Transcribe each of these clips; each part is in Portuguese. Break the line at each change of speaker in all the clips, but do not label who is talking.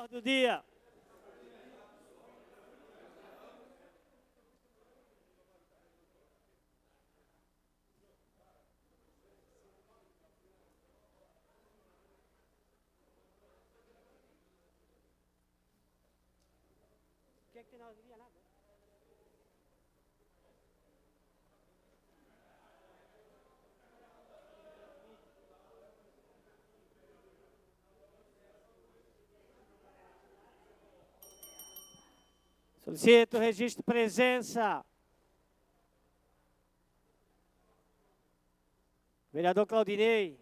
do dia. O que é que tem na ordem do dia? Nada. Solicito o registro de presença. Vereador Claudinei.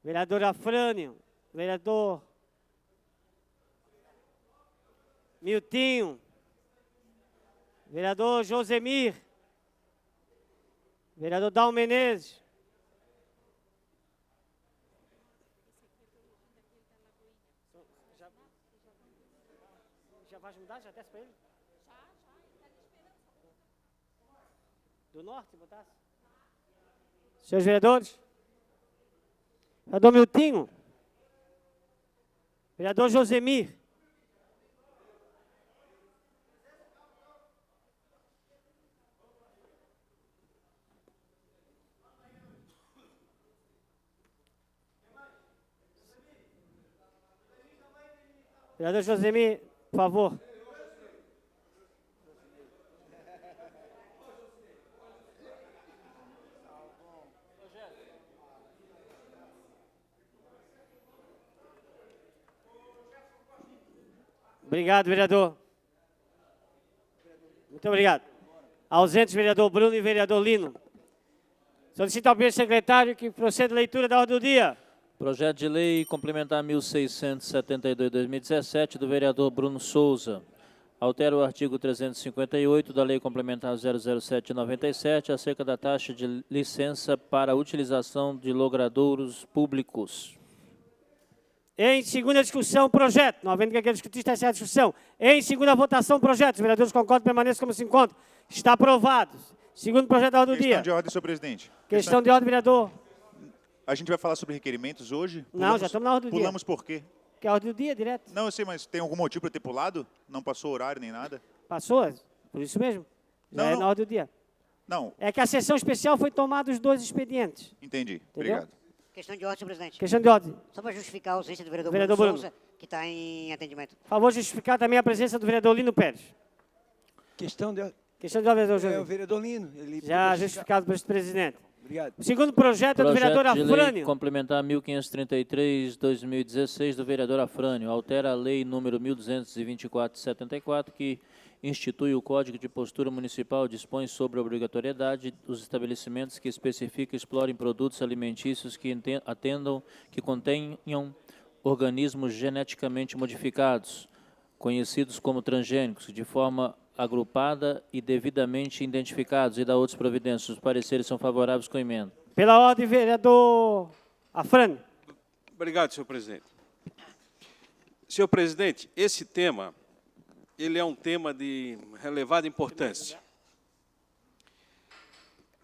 Vereador Afrânio. Vereador Miltinho. Vereador Josemir. Vereador Dal Menezes. Já vai mudar? Já desce para ele? Já, ele está ali esperando. Do norte, botasse? Senhores vereadores? Vereador Miltinho? Vereador Josemir? Vereador Josemir, por favor. Obrigado, vereador. Muito obrigado. Ausentes, vereador Bruno e vereador Lino. Solicito ao primeiro secretário que proceda a leitura da ordem do dia.
Projeto de lei complementar 1672/2017 do vereador Bruno Souza. Altera o artigo 358 da Lei Complementar 007/97 acerca da taxa de licença para a utilização de logradouros públicos.
Em segunda discussão, projeto. Não havendo que queira discutir, está encerrada a discussão. Em segunda votação, projeto. Os vereadores concordam, permaneçam como se encontram. Está aprovado. Segundo projeto da ordem do dia.
Questão de ordem, senhor presidente.
Questão de ordem, vereador.
A gente vai falar sobre requerimentos hoje?
Não, já estamos na ordem do dia.
Pulamos por quê?
Que é a ordem do dia, direto.
Não, eu sei, mas tem algum motivo para ter pulado? Não passou horário nem nada?
Passou? Por isso mesmo. Já
Não,
é
não.
na ordem do dia.
Não,
É que a sessão especial foi tomada os dois expedientes.
entendi.
Entendeu?
Obrigado.
Questão de ordem, senhor presidente.
Questão de ordem.
Só para justificar a ausência do vereador,
Vereador
Bruno
Bruno.
Souza, que está em atendimento.
Por favor, justificar também a presença do vereador Lino Pérez.
Questão de
Questão de ordem, vereador
o
Júnior.
vereador Lino. Ele
Já
podia
justificado pelo presidente.
Obrigado.
O segundo projeto é do vereador
Projeto de lei
Afrânio.
complementar 1533/2016 do vereador Afrânio. Altera a lei número 1224/74, que institui o Código de Postura Municipal, dispõe sobre a obrigatoriedade dos estabelecimentos que especificam e explorem produtos alimentícios que atendam, que contenham organismos geneticamente modificados, conhecidos como transgênicos, de forma agrupada e devidamente identificados, e da outras providências. Os pareceres são favoráveis com emenda.
Pela ordem, vereador Afrânio.
Obrigado, senhor presidente. Senhor presidente, esse tema, ele é um tema de relevada importância.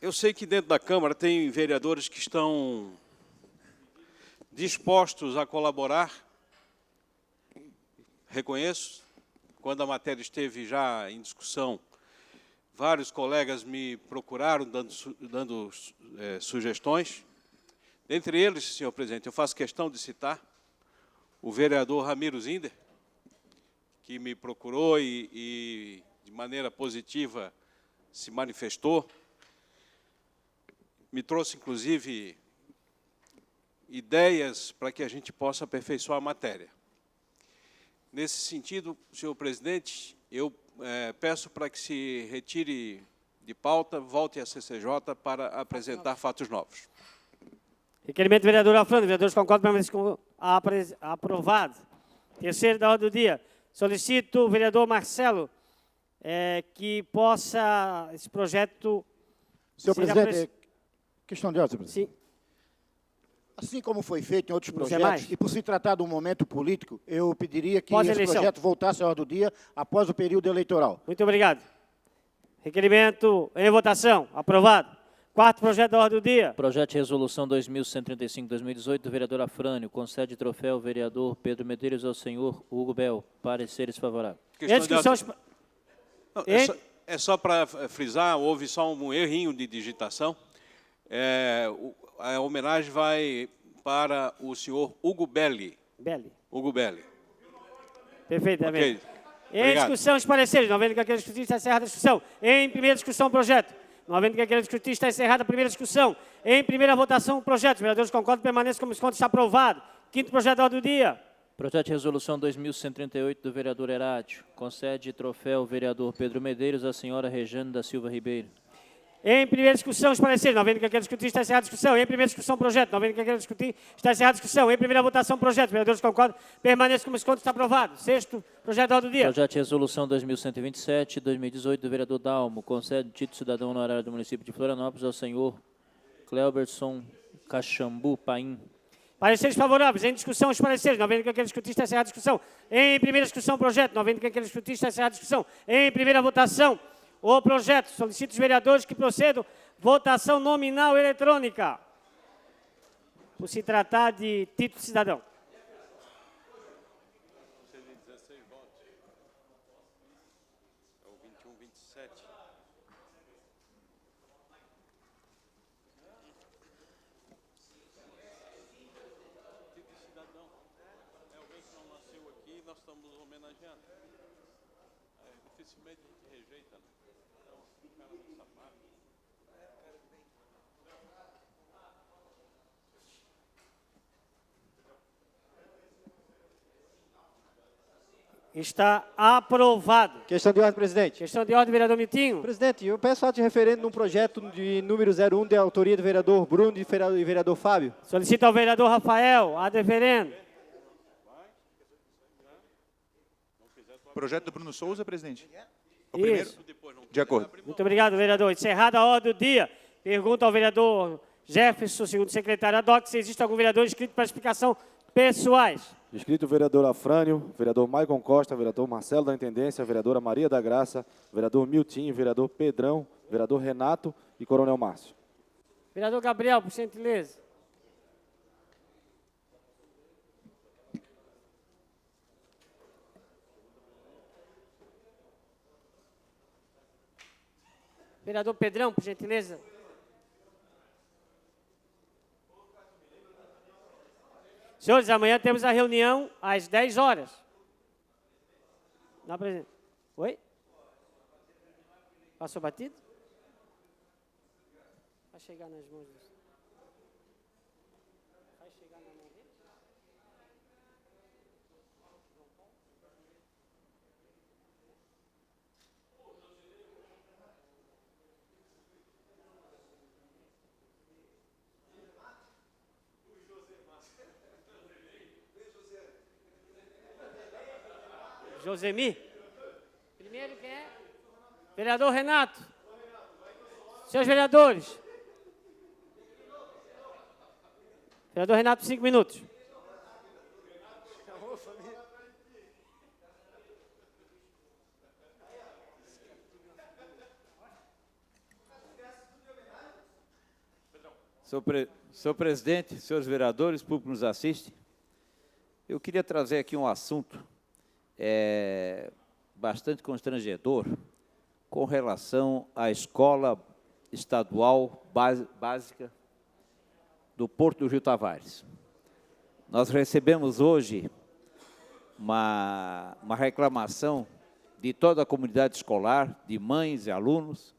Eu sei que dentro da Câmara tem vereadores que estão dispostos a colaborar. Reconheço, quando a matéria esteve já em discussão, vários colegas me procuraram dando sugestões. Dentre eles, senhor presidente, eu faço questão de citar o vereador Ramiro Zinder, que me procurou e de maneira positiva se manifestou. Me trouxe, inclusive, ideias para que a gente possa aperfeiçoar a matéria. Nesse sentido, senhor presidente, eu peço para que se retire de pauta, volte à CCJ para apresentar fatos novos.
Requerimento do vereador Afrânio. Vereadores concordam, permanecem como aprovado. Terceiro da ordem do dia. Solicito o vereador Marcelo que possa, esse projeto...
Senhor
seja
presidente, questão de ordem, senhor presidente.
Sim.
Assim como foi feito em outros
Não quer
projetos,
mais?
e por se tratar de um momento político, eu pediria que esse
Pós-eleição.
projeto voltasse à ordem do dia após o período eleitoral.
Muito obrigado. Requerimento em votação. Aprovado. Quarto projeto da ordem do dia.
Projeto de resolução 2135-2018 do vereador Afrânio. Concede troféu ao vereador Pedro Medeiros ao senhor Hugo Bel. Pareceres favoráveis.
Em discussão...
Não, é só para frisar, houve só um errinho de digitação. A homenagem vai para o senhor Hugo Belli. Hugo Belli.
Perfeitamente.
Ok.
Em
Obrigado.
discussão, os pareceres. Não havendo que aquele discutir, está encerrada a discussão. Em primeira discussão, o projeto. Não havendo que aquele discutir, está encerrada a primeira discussão. Em primeira votação, o projeto. Os vereadores concordam, permaneçam como desconto, está aprovado. Quinto projeto da ordem do dia.
Projeto de resolução 2138 do vereador Herádio. Concede troféu ao vereador Pedro Medeiros à senhora Rejane da Silva Ribeiro.
Em primeira discussão, os pareceres. Não havendo que aquele discutir, está encerrada a discussão. Em primeira discussão, projeto. Não havendo que aquele discutir, está encerrada a discussão. Em primeira votação, projeto. Os vereadores concordam, permaneçam como desconto, está aprovado. Sexto projeto da ordem do dia.
Projeto de resolução 2127-2018 do vereador Dalmo. Concede título de cidadão honorário do município de Florianópolis ao senhor Cleuberson Caxambu Paim.
Pareceres favoráveis. Em discussão, os pareceres. Não havendo que aquele discutir, está encerrada a discussão. Em primeira discussão, projeto. Não havendo que aquele discutir, está encerrada a discussão. Em primeira votação, o projeto. Solicito os vereadores que procedam. Votação nominal eletrônica. Por se tratar de título de cidadão.
É o 21, 27. Título de cidadão. É alguém que não nasceu aqui, nós estamos homenageando. Dificilmente a gente rejeita, né? Então, o cara não sapato.
Está aprovado.
Questão de ordem, presidente.
Questão de ordem, vereador Mitinho.
Presidente, eu peço ato de referendo num projeto de número 01 de autoria do vereador Bruno e vereador Fábio.
Solicito ao vereador Rafael, a deferendo.
Projeto do Bruno Souza, presidente? O
Isso.
primeiro? De acordo.
Muito obrigado, vereador. Encerrada a ordem do dia. Pergunta ao vereador Jefferson, segundo secretário ad hoc, se existe algum vereador inscrito para explicação pessoais.
Inscrito o vereador Afrânio, vereador Maicon Costa, vereador Marcelo da Intendência, vereadora Maria da Graça, vereador Miltinho, vereador Pedrão, vereador Renato e coronel Márcio.
Vereador Gabriel, por gentileza. Vereador Pedrão, por gentileza. Senhores, amanhã temos a reunião às 10 horas. Na presidente. Oi? Passou batido? Vai chegar nas mãos dos... Vai chegar na mão dele? Josemi? Primeiro quem é? Vereador Renato. Senhores vereadores. Vereador Renato, 5 minutos.
Senhor presidente, senhores vereadores, público que nos assiste, eu queria trazer aqui um assunto bastante constrangedor com relação à escola estadual básica do Porto do Rio Tavares. Nós recebemos hoje uma reclamação de toda a comunidade escolar, de mães e alunos,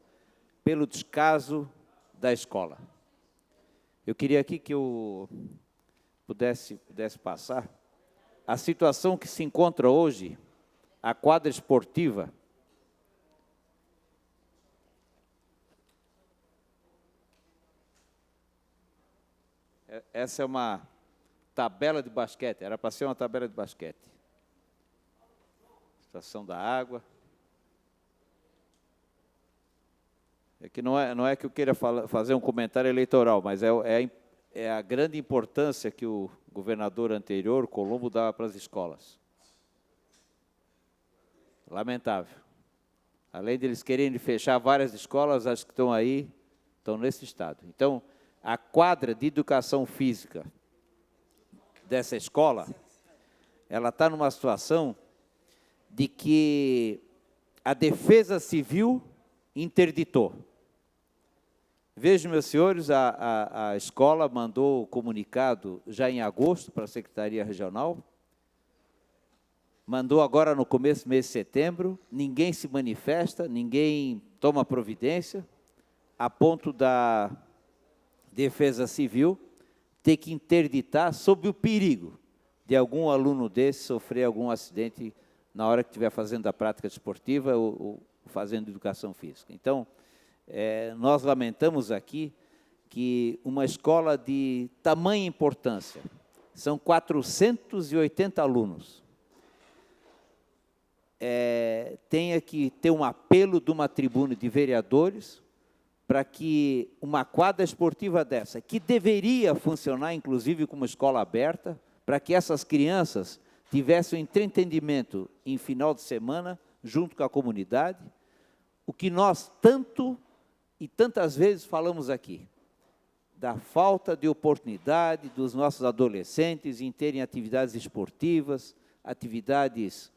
pelo descaso da escola. Eu queria aqui que eu pudesse passar a situação que se encontra hoje, a quadra esportiva. Essa é uma tabela de basquete, era para ser uma tabela de basquete. Situação da água. É que não é que eu queira fazer um comentário eleitoral, mas é a grande importância que o governador anterior, Colombo, dava para as escolas. Lamentável. Além de eles quererem fechar várias escolas, as que estão aí estão nesse estado. Então, a quadra de educação física dessa escola, ela está numa situação de que a Defesa Civil interditou. Vejam, meus senhores, a escola mandou o comunicado já em agosto para a Secretaria Regional, mandou agora no começo do mês de setembro, ninguém se manifesta, ninguém toma providência, a ponto da Defesa Civil ter que interditar sob o perigo de algum aluno desse sofrer algum acidente na hora que estiver fazendo a prática desportiva ou fazendo educação física. Então, nós lamentamos aqui que uma escola de tamanha importância, são 480 alunos, tenha que ter um apelo de uma tribuna de vereadores para que uma quadra esportiva dessa, que deveria funcionar inclusive como escola aberta, para que essas crianças tivessem um entretenimento em final de semana, junto com a comunidade, o que nós tanto e tantas vezes falamos aqui, da falta de oportunidade dos nossos adolescentes em terem atividades esportivas, atividades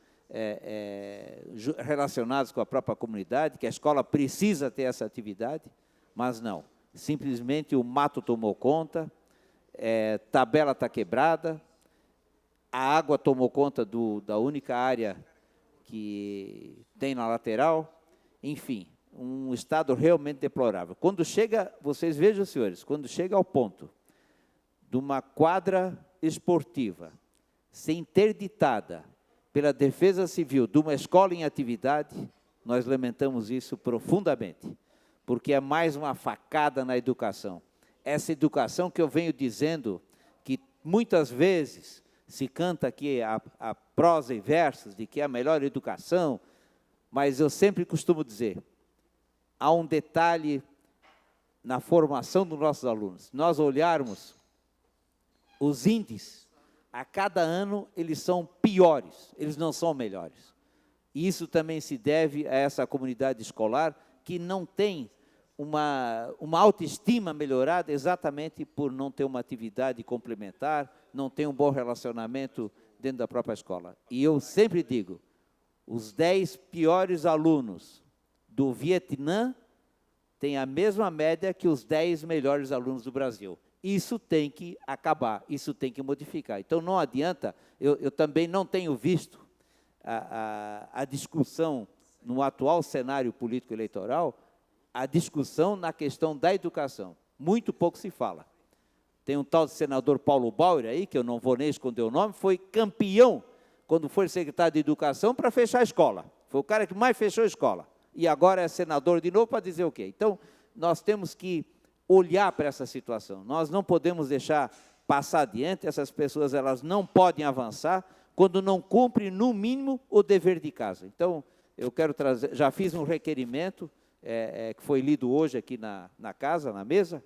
relacionadas com a própria comunidade, que a escola precisa ter essa atividade, mas não. Simplesmente o mato tomou conta, tabela está quebrada, a água tomou conta da única área que tem na lateral, enfim, um estado realmente deplorável. Quando chega, vocês vejam, senhores, quando chega ao ponto de uma quadra esportiva ser interditada pela Defesa Civil de uma escola em atividade, nós lamentamos isso profundamente, porque é mais uma facada na educação. Essa educação que eu venho dizendo, que muitas vezes se canta aqui a prosa e versos de que é a melhor educação, mas eu sempre costumo dizer, há um detalhe na formação dos nossos alunos. Se nós olharmos os índices, a cada ano eles são piores, eles não são melhores. E isso também se deve a essa comunidade escolar que não tem uma autoestima melhorada exatamente por não ter uma atividade complementar, não ter um bom relacionamento dentro da própria escola. E eu sempre digo, os 10 piores alunos do Vietnã têm a mesma média que os 10 melhores alunos do Brasil. Isso tem que acabar, isso tem que modificar. Então, não adianta, eu também não tenho visto a discussão no atual cenário político-eleitoral, a discussão na questão da educação. Muito pouco se fala. Tem um tal de senador Paulo Bauer aí, que eu não vou nem esconder o nome, foi campeão, quando foi secretário de Educação, para fechar a escola. Foi o cara que mais fechou a escola. E agora é senador de novo para dizer o quê? Então, nós temos que olhar para essa situação. Nós não podemos deixar passar adiante, essas pessoas elas não podem avançar quando não cumprem, no mínimo, o dever de casa. Então, eu quero trazer, já fiz um requerimento, que foi lido hoje aqui na casa, na mesa,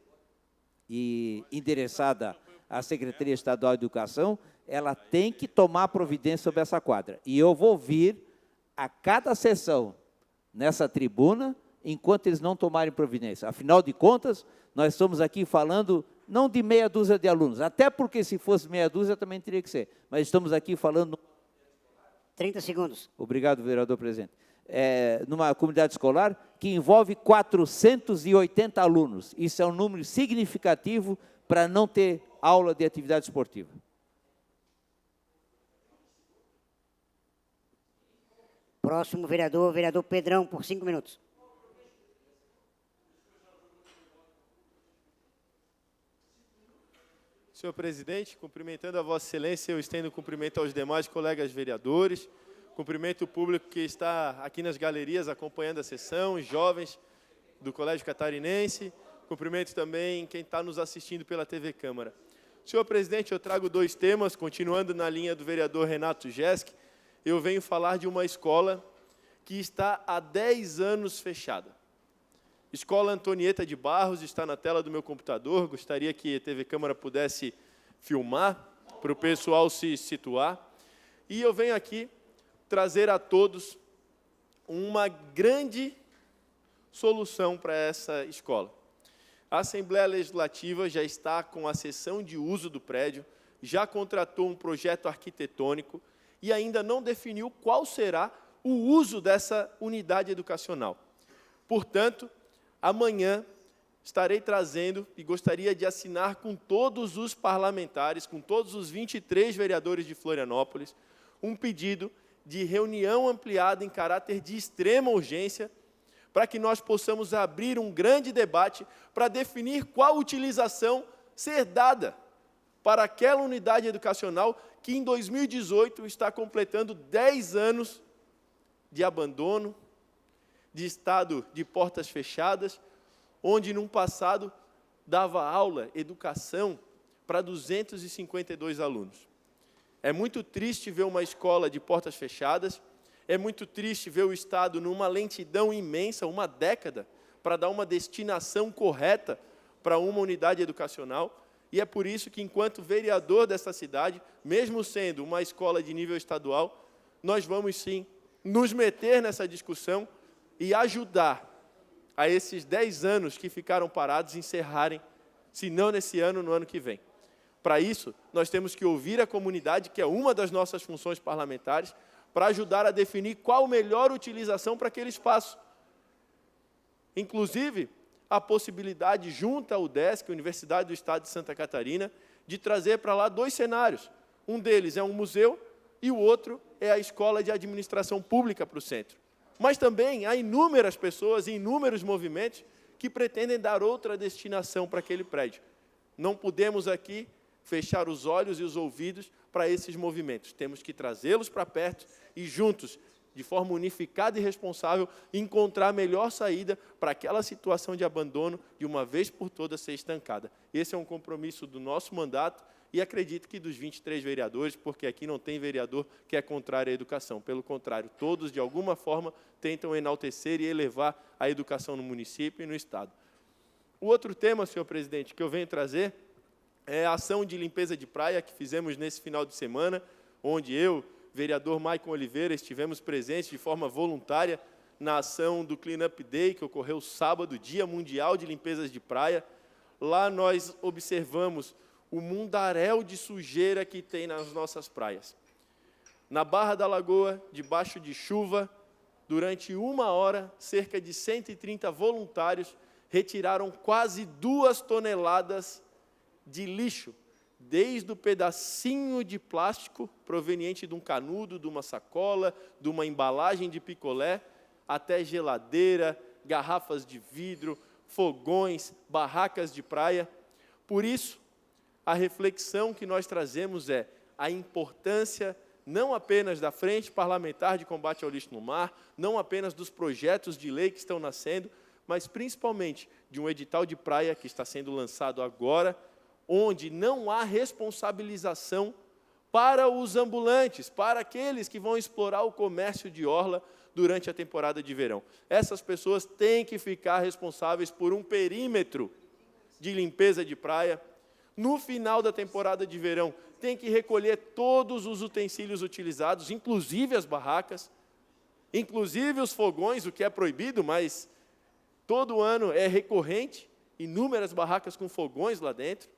e endereçada à Secretaria Estadual de Educação, ela tem que tomar providência sobre essa quadra. E eu vou vir a cada sessão nessa tribuna, enquanto eles não tomarem providência. Afinal de contas, nós estamos aqui falando não de meia dúzia de alunos, até porque se fosse meia dúzia também teria que ser, mas estamos aqui falando...
30 segundos.
Obrigado, vereador presidente. Numa comunidade escolar que envolve 480 alunos. Isso é um número significativo para não ter aula de atividade esportiva.
Próximo vereador, vereador Pedrão, por 5 minutos.
Senhor presidente, cumprimentando a Vossa Excelência, eu estendo cumprimento aos demais colegas vereadores, cumprimento o público que está aqui nas galerias acompanhando a sessão, os jovens do Colégio Catarinense, cumprimento também quem está nos assistindo pela TV Câmara. Senhor presidente, eu trago 2 temas, continuando na linha do vereador Renato Jesk, eu venho falar de uma escola que está há 10 anos fechada. Escola Antonieta de Barros, está na tela do meu computador, gostaria que a TV Câmara pudesse filmar, para o pessoal se situar. E eu venho aqui trazer a todos uma grande solução para essa escola. A Assembleia Legislativa já está com a cessão de uso do prédio, já contratou um projeto arquitetônico e ainda não definiu qual será o uso dessa unidade educacional. Portanto, amanhã estarei trazendo e gostaria de assinar com todos os parlamentares, com todos os 23 vereadores de Florianópolis, um pedido de reunião ampliada em caráter de extrema urgência, para que nós possamos abrir um grande debate para definir qual utilização ser dada para aquela unidade educacional que em 2018 está completando 10 anos de abandono, de estado de portas fechadas, onde, num passado, dava aula, educação, para 252 alunos. É muito triste ver uma escola de portas fechadas, é muito triste ver o Estado numa lentidão imensa, uma década, para dar uma destinação correta para uma unidade educacional, e é por isso que, enquanto vereador dessa cidade, mesmo sendo uma escola de nível estadual, nós vamos, sim, nos meter nessa discussão e ajudar a esses 10 anos que ficaram parados encerrarem, se não nesse ano, no ano que vem. Para isso, nós temos que ouvir a comunidade, que é uma das nossas funções parlamentares, para ajudar a definir qual a melhor utilização para aquele espaço. Inclusive, a possibilidade, junto à UDESC, Universidade do Estado de Santa Catarina, de trazer para lá 2 cenários. Um deles é um museu e o outro é a Escola de Administração Pública para o centro. Mas também há inúmeras pessoas e inúmeros movimentos que pretendem dar outra destinação para aquele prédio. Não podemos aqui fechar os olhos e os ouvidos para esses movimentos. Temos que trazê-los para perto e, juntos, de forma unificada e responsável, encontrar a melhor saída para aquela situação de abandono, de uma vez por todas, ser estancada. Esse é um compromisso do nosso mandato e acredito que dos 23 vereadores, porque aqui não tem vereador que é contrário à educação. Pelo contrário, todos, de alguma forma, tentam enaltecer e elevar a educação no município e no Estado. O outro tema, senhor presidente, que eu venho trazer é a ação de limpeza de praia que fizemos nesse final de semana, onde eu, vereador Maicon Oliveira, estivemos presentes de forma voluntária na ação do Clean Up Day, que ocorreu sábado, Dia Mundial de Limpezas de Praia. Lá nós observamos o mundaréu de sujeira que tem nas nossas praias. Na Barra da Lagoa, debaixo de chuva, durante 1 hora, cerca de 130 voluntários retiraram quase 2 toneladas de lixo, desde o pedacinho de plástico proveniente de um canudo, de uma sacola, de uma embalagem de picolé, até geladeira, garrafas de vidro, fogões, barracas de praia. Por isso, a reflexão que nós trazemos é a importância não apenas da Frente Parlamentar de Combate ao Lixo no Mar, não apenas dos projetos de lei que estão nascendo, mas principalmente de um edital de praia que está sendo lançado agora, onde não há responsabilização para os ambulantes, para aqueles que vão explorar o comércio de orla durante a temporada de verão. Essas pessoas têm que ficar responsáveis por um perímetro de limpeza de praia. No final da temporada de verão, tem que recolher todos os utensílios utilizados, inclusive as barracas, inclusive os fogões, o que é proibido, mas todo ano é recorrente, inúmeras barracas com fogões lá dentro.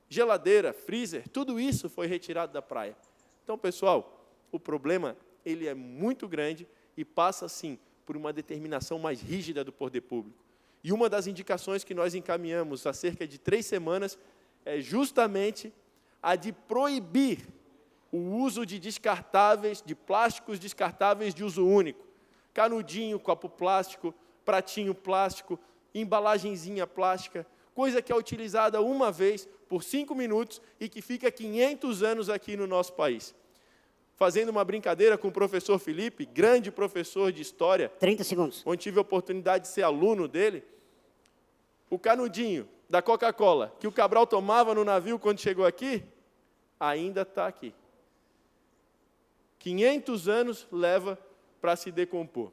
Geladeira, freezer, tudo isso foi retirado da praia. Então, pessoal, o problema ele é muito grande e passa, sim, por uma determinação mais rígida do poder público. E uma das indicações que nós encaminhamos há cerca de 3 semanas é justamente a de proibir o uso de descartáveis, de plásticos descartáveis de uso único. Canudinho, copo plástico, pratinho plástico, embalagenzinha plástica, coisa que é utilizada uma vez por 5 minutos e que fica 500 anos aqui no nosso país. Fazendo uma brincadeira com o professor Felipe, grande professor de História.
30 segundos.
Onde tive a oportunidade de ser aluno dele. O canudinho da Coca-Cola, que o Cabral tomava no navio quando chegou aqui, ainda está aqui. 500 anos leva para se decompor.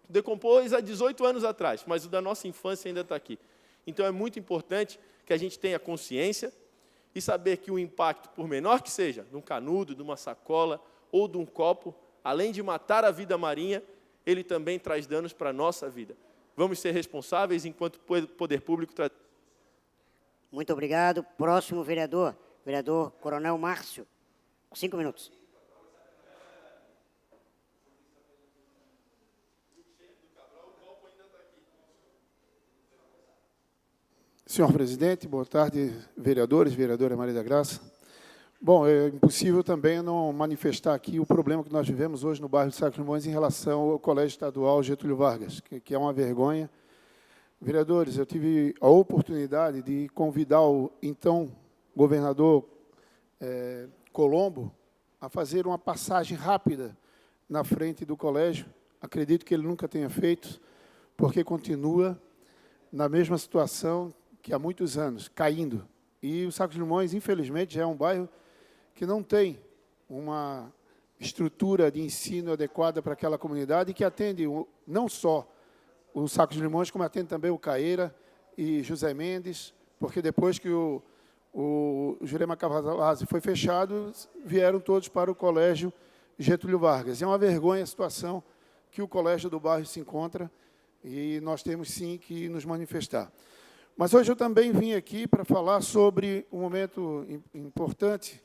Decompôs há 18 anos atrás, mas o da nossa infância ainda está aqui. Então, é muito importante que a gente tenha consciência e saber que o impacto, por menor que seja, de um canudo, de uma sacola ou de um copo, além de matar a vida marinha, ele também traz danos para a nossa vida. vamos ser responsáveis enquanto poder público.
Muito obrigado. Próximo vereador, vereador Coronel Márcio. 5 minutos.
Senhor presidente, boa tarde, vereadores, vereadora Maria da Graça. Bom, é impossível também não manifestar aqui o problema que nós vivemos hoje no bairro de Sacos Limões em relação ao Colégio Estadual Getúlio Vargas, que é uma vergonha. Vereadores, eu tive a oportunidade de convidar o então governador Colombo a fazer uma passagem rápida na frente do colégio. Acredito que ele nunca tenha feito, porque continua na mesma situação que há muitos anos, caindo. E o Sacos Limões, infelizmente, já é um bairro que não tem uma estrutura de ensino adequada para aquela comunidade e que atende não só o Sacos de Limões, como atende também o Caeira e José Mendes, porque depois que o Jurema Cavazzi foi fechado, vieram todos para o Colégio Getúlio Vargas. É uma vergonha a situação que o colégio do bairro se encontra e nós temos, sim, que nos manifestar. Mas hoje eu também vim aqui para falar sobre um momento importante.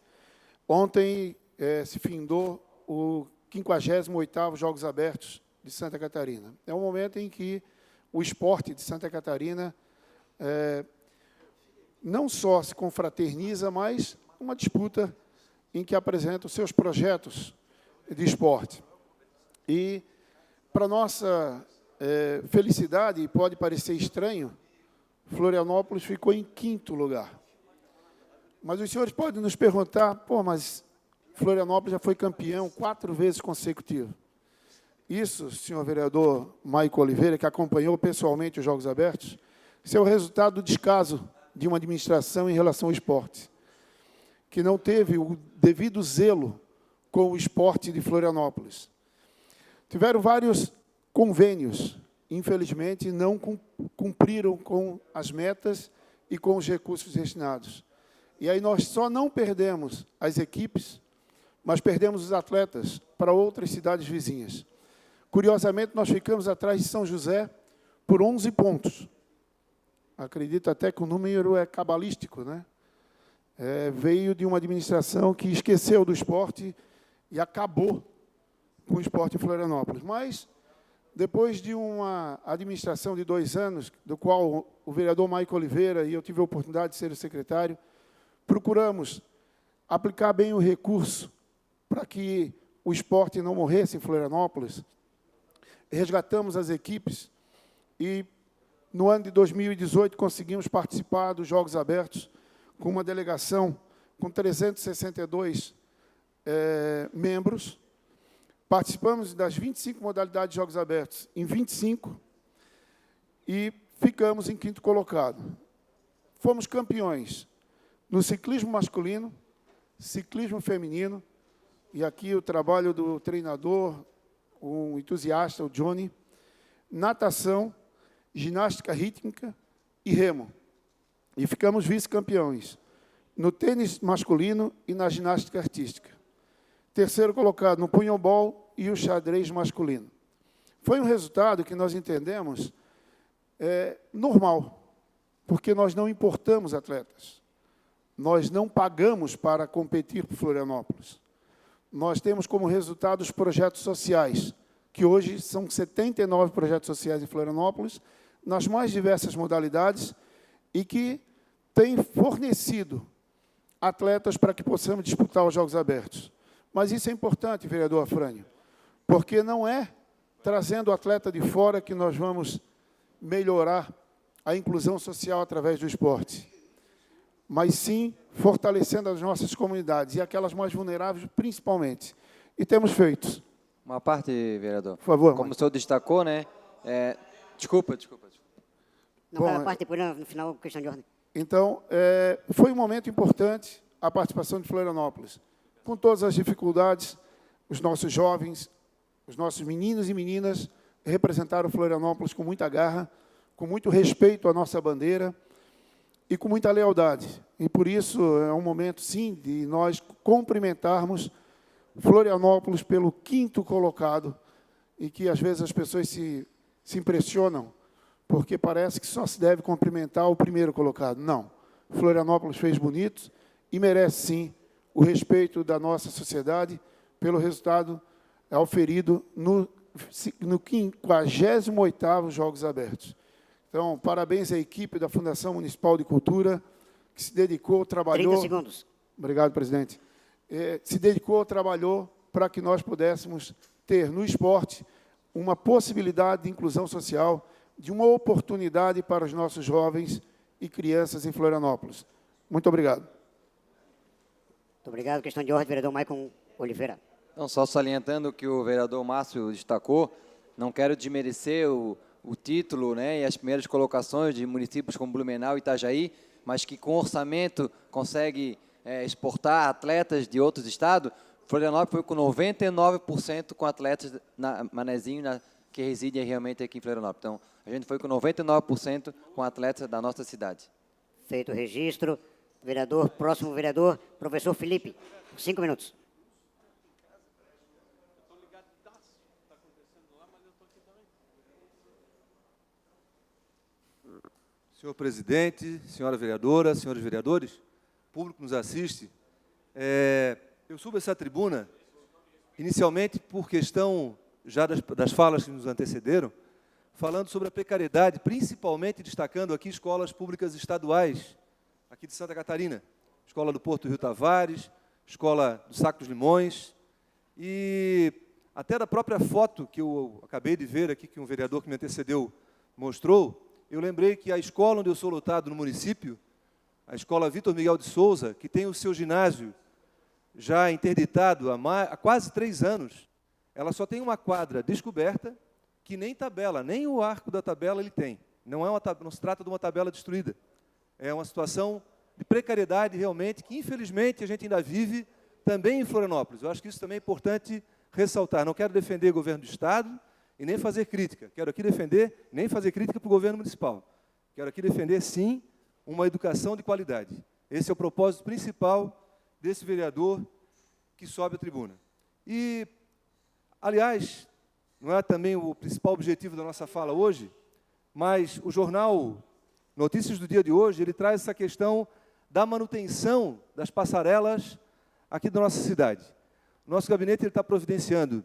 Ontem se findou o 58º Jogos Abertos de Santa Catarina. É um momento em que o esporte de Santa Catarina não só se confraterniza, mas uma disputa em que apresenta os seus projetos de esporte. E, para nossa felicidade, pode parecer estranho, Florianópolis ficou em 5º lugar. Mas os senhores podem nos perguntar, pô, mas Florianópolis já foi campeão 4 vezes consecutivas. Isso, senhor vereador Maico Oliveira, que acompanhou pessoalmente os Jogos Abertos, isso é o resultado do descaso de uma administração em relação ao esporte, que não teve o devido zelo com o esporte de Florianópolis. Tiveram vários convênios, infelizmente, não cumpriram com as metas e com os recursos destinados. E aí nós só não perdemos as equipes, mas perdemos os atletas para outras cidades vizinhas. Curiosamente, nós ficamos atrás de São José por 11 pontos. Acredito até que o número é cabalístico, né? Veio de uma administração que esqueceu do esporte e acabou com o esporte em Florianópolis. Mas, depois de uma administração de 2 anos, do qual o vereador Maico Oliveira e eu tive a oportunidade de ser o secretário, procuramos aplicar bem o recurso para que o esporte não morresse em Florianópolis. Resgatamos as equipes e, no ano de 2018, conseguimos participar dos Jogos Abertos com uma delegação com 362 membros. Participamos das 25 modalidades de Jogos Abertos em 25 e ficamos em 5º colocado. Fomos campeões no ciclismo masculino, ciclismo feminino, e aqui o trabalho do treinador, um entusiasta, o Johnny, natação, ginástica rítmica e remo. E ficamos vice-campeões no tênis masculino e na ginástica artística. 3º colocado no punhobol e o xadrez masculino. Foi um resultado que nós entendemos normal, porque nós não importamos atletas. Nós não pagamos para competir por Florianópolis. Nós temos como resultado os projetos sociais, que hoje são 79 projetos sociais em Florianópolis, nas mais diversas modalidades, e que têm fornecido atletas para que possamos disputar os Jogos Abertos. Mas isso é importante, vereador Afrânio, porque não é trazendo o atleta de fora que nós vamos melhorar a inclusão social através do esporte, mas sim fortalecendo as nossas comunidades, e aquelas mais vulneráveis principalmente. E temos feito.
Uma parte, vereador.
Por favor.
Como o senhor destacou, né? Desculpa.
Não, cada parte depois, no final, questão de ordem.
Então, foi um momento importante a participação de Florianópolis. Com todas as dificuldades, os nossos jovens, os nossos meninos e meninas representaram Florianópolis com muita garra, com muito respeito à nossa bandeira e com muita lealdade. E, por isso, é um momento, sim, de nós cumprimentarmos Florianópolis pelo 5º colocado, e que, às vezes, as pessoas se impressionam porque parece que só se deve cumprimentar o primeiro colocado. Não. Florianópolis fez bonito e merece, sim, o respeito da nossa sociedade pelo resultado auferido no 58º Jogos Abertos. Então, parabéns à equipe da Fundação Municipal de Cultura, que se dedicou, trabalhou...
30 segundos.
Obrigado, presidente. Se dedicou, trabalhou para que nós pudéssemos ter no esporte uma possibilidade de inclusão social, de uma oportunidade para os nossos jovens e crianças em Florianópolis. Muito obrigado.
Muito obrigado. Questão de ordem, vereador Maicon Oliveira.
Não, só salientando o que o vereador Márcio destacou, não quero desmerecer o título, né, e as primeiras colocações de municípios como Blumenau e Itajaí, mas que com orçamento consegue exportar atletas de outros estados. Florianópolis foi com 99% com atletas manezinho que residem realmente aqui em Florianópolis. Então, a gente foi com 99% com atletas da nossa cidade.
Feito o registro. Vereador, próximo vereador, professor Felipe, 5 minutos.
Senhor presidente, senhora vereadora, senhores vereadores, público que nos assiste, eu subo essa tribuna, inicialmente por questão já das falas que nos antecederam, falando sobre a precariedade, principalmente destacando aqui escolas públicas estaduais, aqui de Santa Catarina, Escola do Porto Rio Tavares, Escola do Saco dos Limões, e até da própria foto que eu acabei de ver aqui, que um vereador que me antecedeu mostrou, eu lembrei que a escola onde eu sou lotado no município, a Escola Vitor Miguel de Souza, que tem o seu ginásio já interditado há quase 3 anos, ela só tem uma quadra descoberta, que nem tabela, nem o arco da tabela ele tem. Não se trata de uma tabela destruída. É uma situação de precariedade, realmente, que, infelizmente, a gente ainda vive também em Florianópolis. Eu acho que isso também é importante ressaltar. Não quero defender o governo do Estado e nem fazer crítica. Quero aqui defender, nem fazer crítica para o governo municipal. Quero aqui defender, sim, uma educação de qualidade. Esse é o propósito principal desse vereador que sobe à tribuna. E, aliás, não é também o principal objetivo da nossa fala hoje, mas o jornal Notícias do Dia de hoje, ele traz essa questão da manutenção das passarelas aqui da nossa cidade. Nosso gabinete está providenciando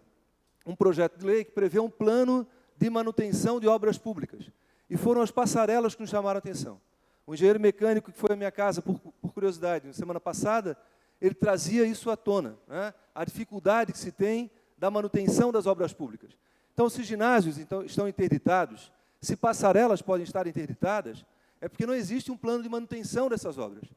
um projeto de lei que prevê um plano de manutenção de obras públicas. E foram as passarelas que nos chamaram a atenção. O engenheiro mecânico que foi à minha casa, por curiosidade, na semana passada, ele trazia isso à tona, né? A dificuldade que se tem da manutenção das obras públicas. Então, se ginásios estão interditados, se passarelas podem estar interditadas, é porque não existe um plano de manutenção dessas obras.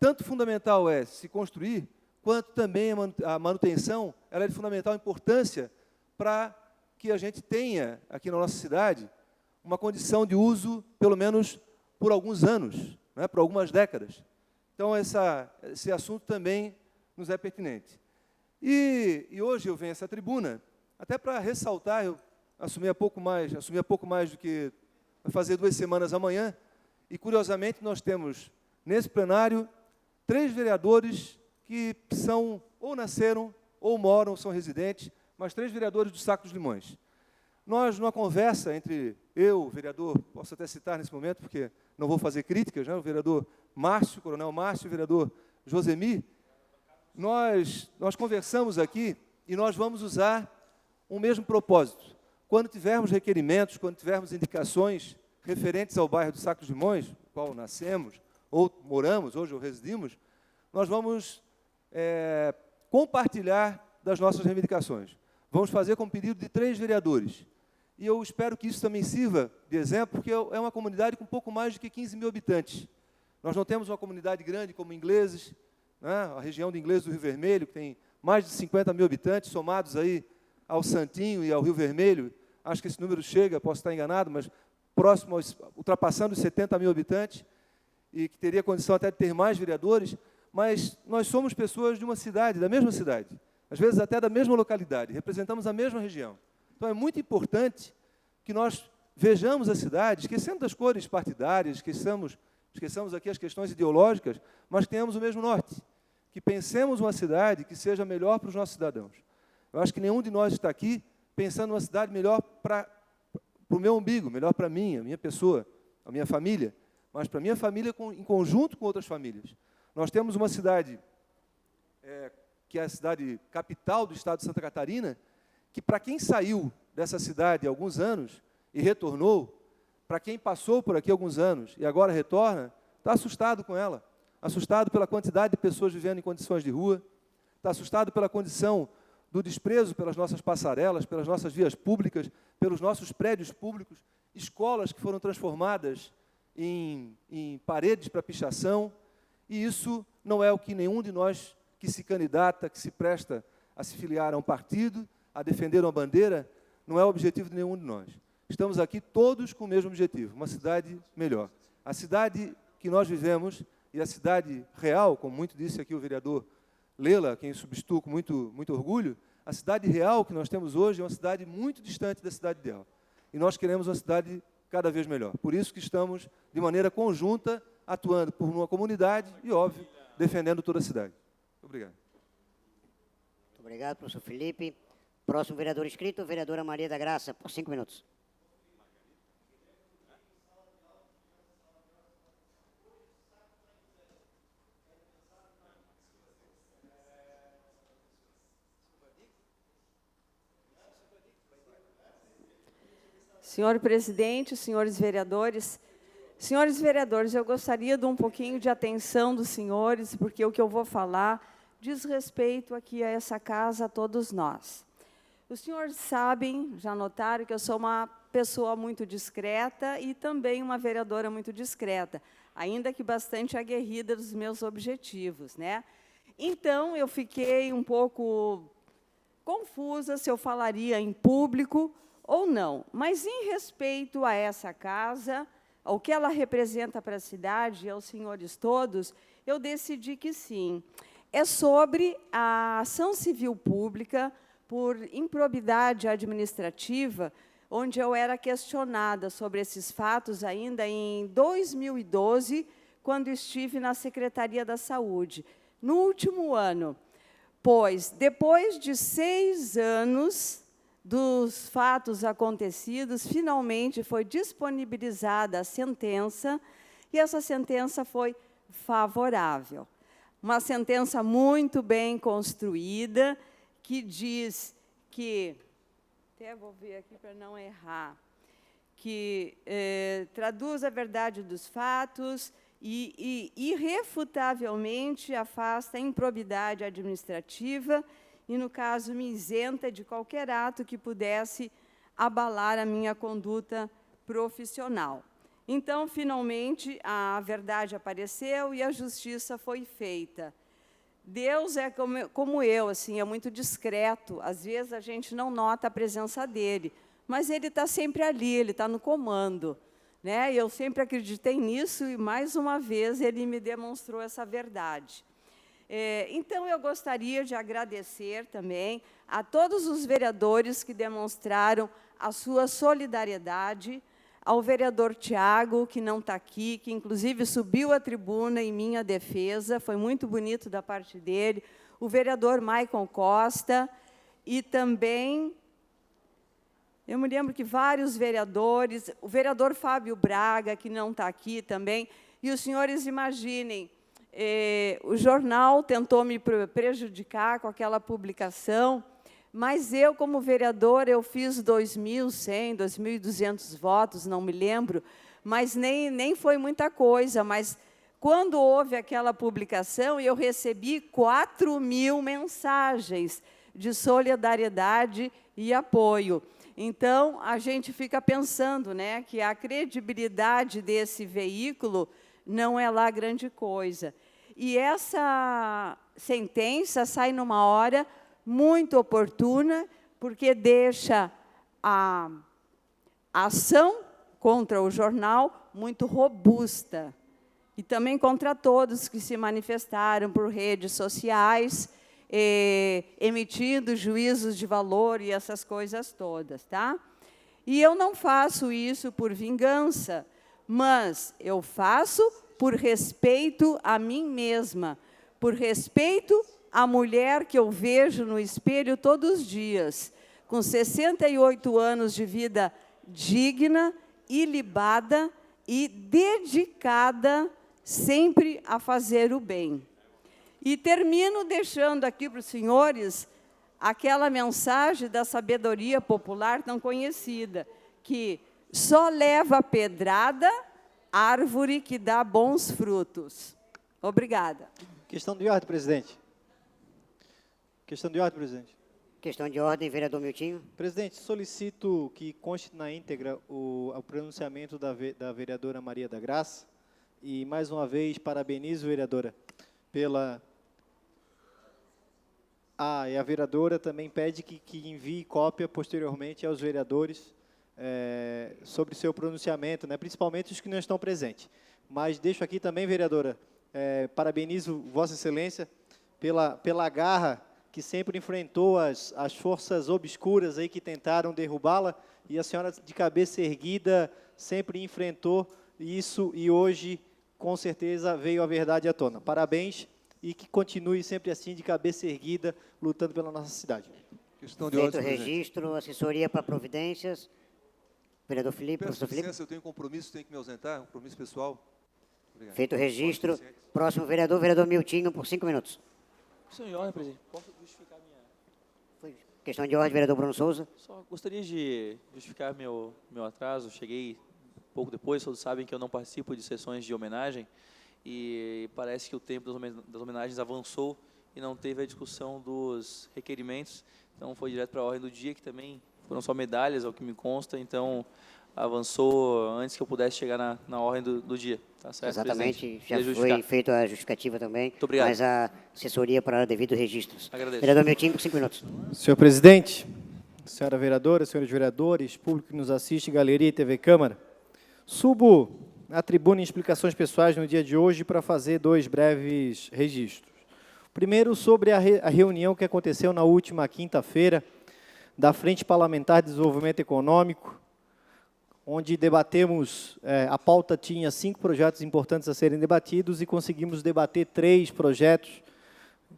Tanto fundamental é se construir, quanto também a manutenção ela é de fundamental importância para que a gente tenha, aqui na nossa cidade, uma condição de uso, pelo menos por alguns anos, né, por algumas décadas. Então, esse assunto também nos é pertinente. E hoje eu venho a essa tribuna, até para ressaltar, eu assumi há pouco mais do que vai fazer 2 semanas amanhã, e, curiosamente, nós temos, nesse plenário, 3 vereadores que são, ou nasceram, ou moram, são residentes, mas 3 vereadores do Saco dos Limões. Nós, numa conversa entre eu, o vereador, posso até citar nesse momento, porque não vou fazer críticas, né, o vereador Márcio, coronel Márcio, o vereador Josemi, nós conversamos aqui e nós vamos usar o mesmo propósito. Quando tivermos requerimentos, quando tivermos indicações referentes ao bairro do Saco dos Limões, no qual nascemos, ou moramos, hoje ou residimos, nós vamos compartilhar das nossas reivindicações. Vamos fazer com pedido de 3 vereadores. E eu espero que isso também sirva de exemplo, porque é uma comunidade com pouco mais de que 15 mil habitantes. Nós não temos uma comunidade grande como Ingleses, né, a região de Ingleses do Rio Vermelho, que tem mais de 50 mil habitantes, somados aí ao Santinho e ao Rio Vermelho. Acho que esse número chega, posso estar enganado, mas próximo, ultrapassando os 70 mil habitantes, e que teria condição até de ter mais vereadores, mas nós somos pessoas de uma cidade, da mesma cidade, às vezes até da mesma localidade, representamos a mesma região. Então, é muito importante que nós vejamos a cidade, esquecendo das cores partidárias, esqueçamos aqui as questões ideológicas, mas que tenhamos o mesmo norte, que pensemos uma cidade que seja melhor para os nossos cidadãos. Eu acho que nenhum de nós está aqui pensando numa cidade melhor para para o meu umbigo, melhor para mim, a minha pessoa, a minha família, mas para a minha família em conjunto com outras famílias. Nós temos uma cidade, que é a cidade capital do estado de Santa Catarina, que para quem saiu dessa cidade há alguns anos e retornou, para quem passou por aqui há alguns anos e agora retorna, está assustado com ela, assustado pela quantidade de pessoas vivendo em condições de rua, está assustado pela condição do desprezo pelas nossas passarelas, pelas nossas vias públicas, pelos nossos prédios públicos, escolas que foram transformadas em paredes para pichação, e isso não é o que nenhum de nós que se candidata, que se presta a se filiar a um partido, a defender uma bandeira, não é o objetivo de nenhum de nós. Estamos aqui todos com o mesmo objetivo, uma cidade melhor. A cidade que nós vivemos e a cidade real, como muito disse aqui o vereador Lela, quem substituo com muito orgulho, a cidade real que nós temos hoje é uma cidade muito distante da cidade dela. E nós queremos uma cidade cada vez melhor. Por isso que estamos, de maneira conjunta, atuando por uma comunidade e, óbvio, defendendo toda a cidade. Obrigado.
Muito obrigado, professor Felipe. Próximo vereador inscrito, vereadora Maria da Graça, por 5 minutos.
Senhor presidente, senhores vereadores, eu gostaria de um pouquinho de atenção dos senhores, porque o que eu vou falar diz respeito aqui a essa casa, a todos nós. Os senhores sabem, já notaram, que eu sou uma pessoa muito discreta e também uma vereadora muito discreta, ainda que bastante aguerrida dos meus objetivos, né? Então, eu fiquei um pouco confusa se eu falaria em público ou não, mas em respeito a essa casa, ao que ela representa para a cidade e aos senhores todos, eu decidi que sim. É sobre a ação civil pública por improbidade administrativa, onde eu era questionada sobre esses fatos ainda em 2012, quando estive na Secretaria da Saúde, no último ano, pois, depois de 6 anos dos fatos acontecidos, finalmente foi disponibilizada a sentença, e essa sentença foi favorável. Uma sentença muito bem construída, que diz que, até vou ver aqui para não errar, que traduz a verdade dos fatos e irrefutavelmente afasta a improbidade administrativa e, no caso, me isenta de qualquer ato que pudesse abalar a minha conduta profissional. Então, finalmente, a verdade apareceu e a justiça foi feita. Deus é como eu, assim, é muito discreto. Às vezes, a gente não nota a presença dele, mas ele está sempre ali, ele está no comando, né? Eu sempre acreditei nisso e, mais uma vez, ele me demonstrou essa verdade. Então, eu gostaria de agradecer também a todos os vereadores que demonstraram a sua solidariedade, ao vereador Tiago, que não está aqui, que, inclusive, subiu à tribuna em minha defesa, foi muito bonito da parte dele, o vereador Maicon Costa, e também, eu me lembro que vários vereadores, o vereador Fábio Braga, que não está aqui também, e os senhores imaginem, o jornal tentou me prejudicar com aquela publicação, mas eu, como vereador, eu fiz 2.100, 2.200 votos, não me lembro, mas nem foi muita coisa. Mas, quando houve aquela publicação, eu recebi 4.000 mensagens de solidariedade e apoio. Então, a gente fica pensando, né, que a credibilidade desse veículo não é lá grande coisa. E essa sentença sai numa hora muito oportuna, porque deixa a ação contra o jornal muito robusta. E também contra todos que se manifestaram por redes sociais, emitindo juízos de valor e essas coisas todas, tá? E eu não faço isso por vingança, mas eu faço por respeito a mim mesma, por respeito à mulher que eu vejo no espelho todos os dias, com 68 anos de vida digna, ilibada e dedicada sempre a fazer o bem. E termino deixando aqui para os senhores aquela mensagem da sabedoria popular tão conhecida, que só leva pedrada árvore que dá bons frutos. Obrigada.
Questão de ordem, presidente. Questão de ordem, presidente.
Questão de ordem, vereador Miltinho.
Presidente, solicito que conste na íntegra o pronunciamento da vereadora Maria da Graça e, mais uma vez, parabenizo, vereadora, pela... e a vereadora também pede que envie cópia posteriormente aos vereadores sobre seu pronunciamento, né, principalmente os que não estão presentes. Mas deixo aqui também, vereadora, parabenizo Vossa Excelência pela garra que sempre enfrentou as forças obscuras aí que tentaram derrubá-la, e a senhora, de cabeça erguida, sempre enfrentou isso e hoje, com certeza, veio a verdade à tona. Parabéns e que continue sempre assim, de cabeça erguida, lutando pela nossa cidade.
Questão de
Feito o
ordem, presidente.
registro, assessoria para providências. Vereador Felipe,
Peço
professor Felipe.
licença, eu tenho um compromisso, tenho que me ausentar, um compromisso pessoal. Obrigado.
Feito o registro. Próximo vereador, vereador Miltinho, por 5 minutos.
Questão de ordem, presidente. Posso justificar minha...
Questão de ordem, vereador Bruno Souza.
Só gostaria de justificar meu atraso. Cheguei pouco depois, todos sabem que eu não participo de sessões de homenagem e parece que o tempo das homenagens avançou e não teve a discussão dos requerimentos. Então, foi direto para a ordem do dia, que também foram só medalhas, ao que me consta. Então, avançou antes que eu pudesse chegar na ordem do dia. Tá certo,
Exatamente,
presidente?
já
Queria
foi
justificar.
feita a justificativa também.
Muito obrigado.
Mas a assessoria para devidos registros.
Agradeço.
Vereador Miltinho, por 5 minutos.
Senhor presidente, senhora vereadora, senhores vereadores, público que nos assiste, galeria e TV Câmara, subo à tribuna em explicações pessoais no dia de hoje para fazer 2 breves registros. Primeiro, sobre a reunião que aconteceu na última quinta-feira da Frente Parlamentar de Desenvolvimento Econômico, onde debatemos, a pauta tinha 5 projetos importantes a serem debatidos e conseguimos debater 3 projetos,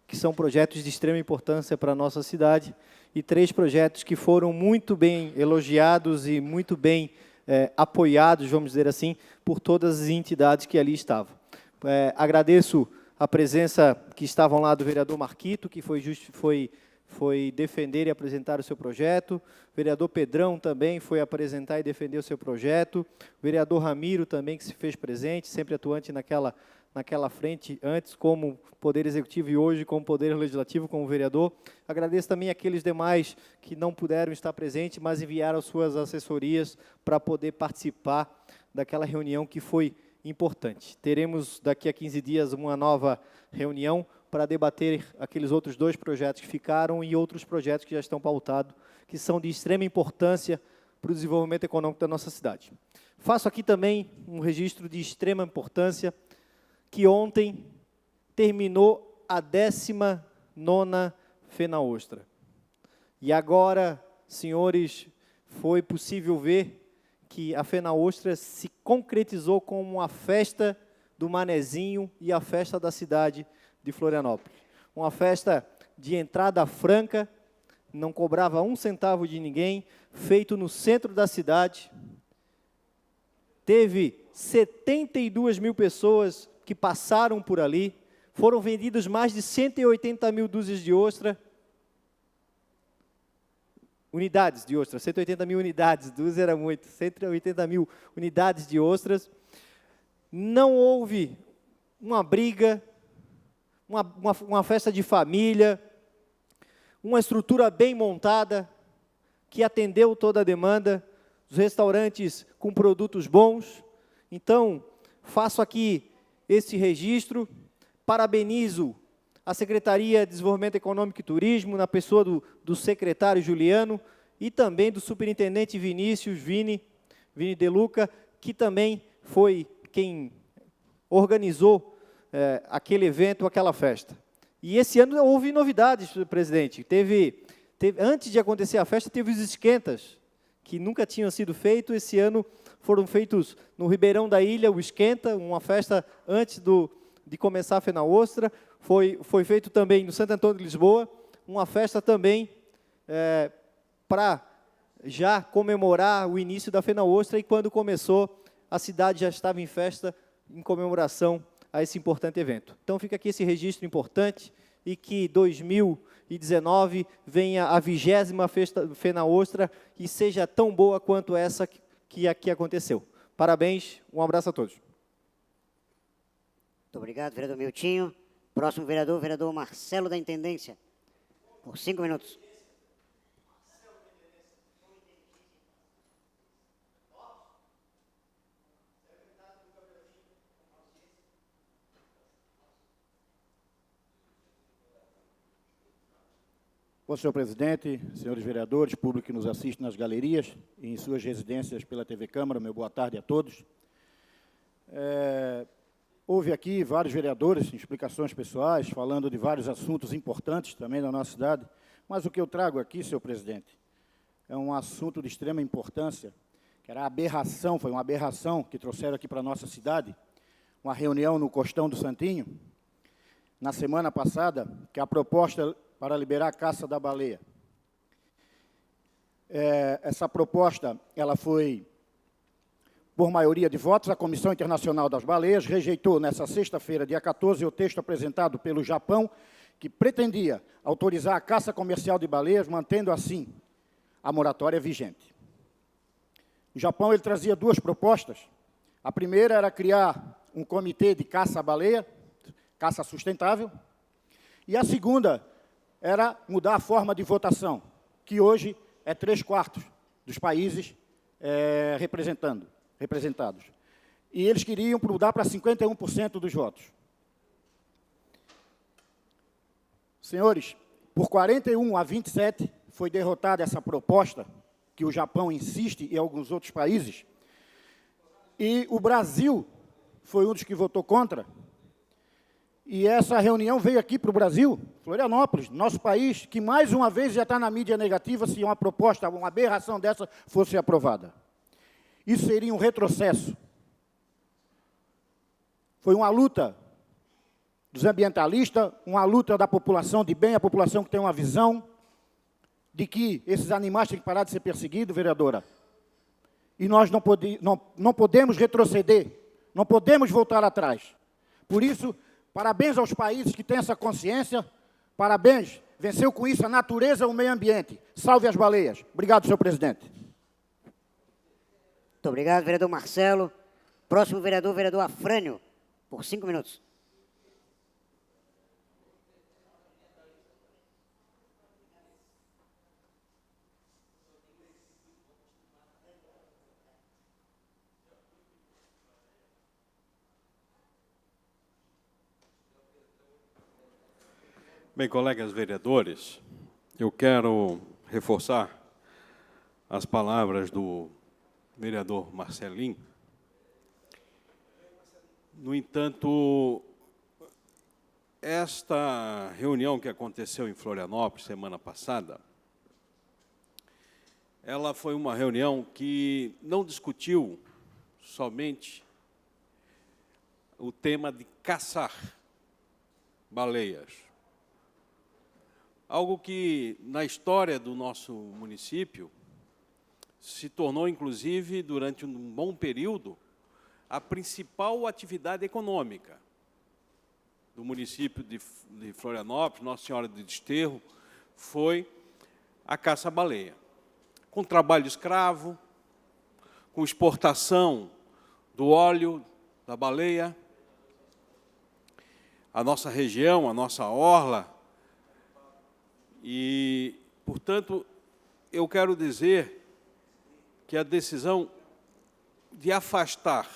que são projetos de extrema importância para a nossa cidade, e 3 projetos que foram muito bem elogiados e muito bem apoiados, vamos dizer assim, por todas as entidades que ali estavam. Agradeço a presença que estavam lá do vereador Marquito, que foi defender e apresentar o seu projeto. O vereador Pedrão também foi apresentar e defender o seu projeto. O vereador Ramiro também, que se fez presente, sempre atuante naquela frente, antes como Poder Executivo e hoje como Poder Legislativo, como vereador. Agradeço também aqueles demais que não puderam estar presentes, mas enviaram suas assessorias para poder participar daquela reunião que foi importante. Teremos daqui a 15 dias uma nova reunião para debater aqueles outros 2 projetos que ficaram e outros projetos que já estão pautados, que são de extrema importância para o desenvolvimento econômico da nossa cidade. Faço aqui também um registro de extrema importância, que ontem terminou a 19ª FENAOSTRA. E agora, senhores, foi possível ver que a FENAOSTRA se concretizou como uma festa do Manezinho e a festa da cidade de Florianópolis. Uma festa de entrada franca, não cobrava 1 centavo de ninguém, feito no centro da cidade. Teve 72 mil pessoas que passaram por ali, foram vendidos mais de 180 mil dúzias de ostra, unidades de ostra, 180 mil unidades, dúzia era muito, 180 mil unidades de ostras. Não houve uma briga, uma festa de família, uma estrutura bem montada, que atendeu toda a demanda, os restaurantes com produtos bons. Então, faço aqui esse registro, parabenizo a Secretaria de Desenvolvimento Econômico e Turismo, na pessoa do secretário Juliano, e também do superintendente Vinícius, Vini De Luca, que também foi quem organizou aquele evento, aquela festa. E esse ano houve novidades, presidente. Antes de acontecer a festa, teve os esquentas, que nunca tinham sido feitos. Esse ano foram feitos no Ribeirão da Ilha, o esquenta, uma festa antes de começar a FENAOSTRA. Foi feito também no Santo Antônio de Lisboa, uma festa também para já comemorar o início da FenaOstra, e quando começou, a cidade já estava em festa em comemoração a esse importante evento. Então fica aqui esse registro importante, e que 2019 venha a 20ª FenaOstra e seja tão boa quanto essa que aqui aconteceu. Parabéns, um abraço a todos.
Muito obrigado, vereador Miltinho. Próximo vereador, vereador Marcelo da Intendência, por 5 minutos.
Bom, senhor presidente, senhores vereadores, público que nos assiste nas galerias e em suas residências pela TV Câmara, meu boa tarde a todos. Houve aqui vários vereadores em explicações pessoais, falando de vários assuntos importantes também da nossa cidade, mas o que eu trago aqui, senhor presidente, é um assunto de extrema importância, que era a aberração, foi uma aberração que trouxeram aqui para a nossa cidade, uma reunião no Costão do Santinho, na semana passada, que a proposta para liberar a caça da baleia. Essa proposta, ela foi, por maioria de votos, a Comissão Internacional das Baleias rejeitou, nessa sexta-feira, dia 14, o texto apresentado pelo Japão, que pretendia autorizar a caça comercial de baleias, mantendo, assim, a moratória vigente. O Japão, ele trazia duas propostas. A primeira era criar um comitê de caça à baleia, caça sustentável, e a segunda era mudar a forma de votação, que hoje é 3/4 dos países representados. E eles queriam mudar para 51% dos votos. Senhores, por 41-27 foi derrotada essa proposta, que o Japão insiste e alguns outros países, e o Brasil foi um dos que votou contra. E essa reunião veio aqui para o Brasil, Florianópolis, nosso país, que mais uma vez já está na mídia negativa se uma proposta, uma aberração dessa fosse aprovada. Isso seria um retrocesso. Foi uma luta dos ambientalistas, uma luta da população de bem, a população que tem uma visão de que esses animais têm que parar de ser perseguidos, vereadora. E nós não podemos retroceder, não podemos voltar atrás. Por isso, parabéns aos países que têm essa consciência, parabéns, venceu com isso a natureza e o meio ambiente. Salve as baleias. Obrigado, senhor presidente.
Muito obrigado, vereador Marcelo. Próximo vereador, vereador Afrânio, por 5 minutos.
Bem, colegas vereadores, eu quero reforçar as palavras do vereador Marcelinho. No entanto, esta reunião que aconteceu em Florianópolis semana passada, ela foi uma reunião que não discutiu somente o tema de caçar baleias. Algo que, na história do nosso município, se tornou, inclusive, durante um bom período, a principal atividade econômica do município de Florianópolis, Nossa Senhora de Desterro, foi a caça-baleia. Com trabalho escravo, com exportação do óleo da baleia, a nossa região, a nossa orla. E, portanto, eu quero dizer que a decisão de afastar